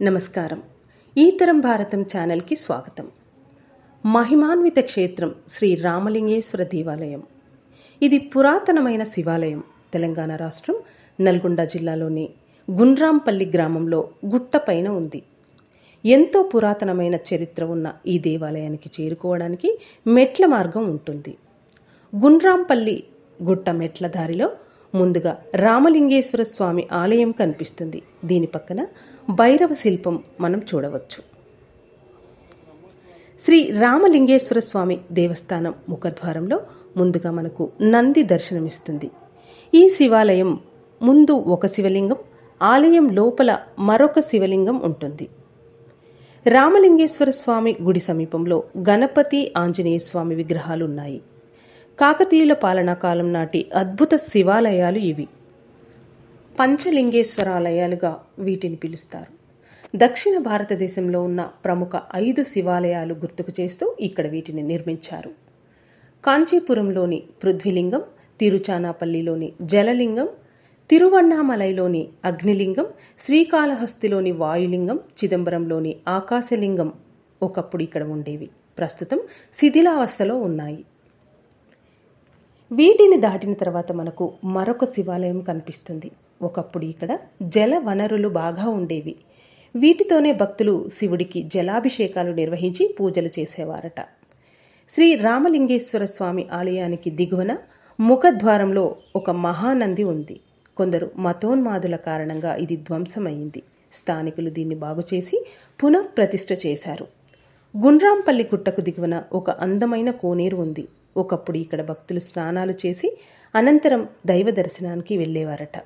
నమస్కారం. ఈతరం భారతం ఛానల్కి స్వాగతం. మహిమాన్విత క్షేత్రం శ్రీ రామలింగేశ్వర దేవాలయం. ఇది పురాతనమైన శివాలయం. తెలంగాణ రాష్ట్రం నల్గొండ జిల్లాలోని గుండ్రాంపల్లి గ్రామంలో గుట్టపైన ఉంది. ఎంతో పురాతనమైన చరిత్ర ఉన్న ఈ దేవాలయానికి చేరుకోవడానికి మెట్ల మార్గం ఉంటుంది. గుండ్రాంపల్లి గుట్ట మెట్ల దారిలో ముందుగా రామలింగేశ్వర స్వామి ఆలయం కనిపిస్తుంది. దీని పక్కన భైరవ శిల్పం మనం చూడవచ్చు. శ్రీ రామలింగేశ్వర స్వామి దేవస్థానం ముఖద్వారంలో ముందుగా మనకు నంది దర్శనమిస్తుంది. ఈ శివాలయం ముందు ఒక శివలింగం, ఆలయం లోపల మరొక శివలింగం ఉంటుంది. రామలింగేశ్వర స్వామి గుడి సమీపంలో గణపతి, ఆంజనేయ స్వామి విగ్రహాలు ఉన్నాయి. కాకతీయుల పాలనా కాలం నాటి అద్భుత శివాలయాలు ఇవి. పంచలింగేశ్వరాలయాలుగా వీటిని పిలుస్తారు. దక్షిణ భారతదేశంలో ఉన్న ప్రముఖ 5 శివాలయాలు గుర్తుకు చేస్తూ ఇక్కడ వీటిని నిర్మించారు. కాంచీపురంలోని పృథ్వీలింగం, తిరుచానాపల్లిలోని జలలింగం, తిరువన్నామలైలోని అగ్నిలింగం, శ్రీకాళహస్తిలోని వాయులింగం, చిదంబరంలోని ఆకాశలింగం ఒకప్పుడు ఇక్కడ ఉండేవి. ప్రస్తుతం శిథిలావస్థలో ఉన్నాయి. వీటిని దాటిన తర్వాత మనకు మరొక శివాలయం కనిపిస్తుంది. ఒకప్పుడు ఇక్కడ జల వనరులు బాగా ఉండేవి. వీటితోనే భక్తులు శివుడికి జలాభిషేకాలు నిర్వహించి పూజలు చేసేవారట. శ్రీ రామలింగేశ్వర స్వామి ఆలయానికి దిగువన ముఖద్వారంలో ఒక మహానంది ఉంది. కొందరు మతోన్మాదుల కారణంగా ఇది ధ్వంసమైంది. స్థానికులు దీన్ని బాగుచేసి పునఃప్రతిష్ఠ చేశారు. గుండ్రాంపల్లి గుట్టకు దిగువన ఒక అందమైన కోనేరు ఉంది. ఒకప్పుడు ఇక్కడ భక్తులు స్నానాలు చేసి అనంతరం దైవ దర్శనానికి వెళ్ళేవారట.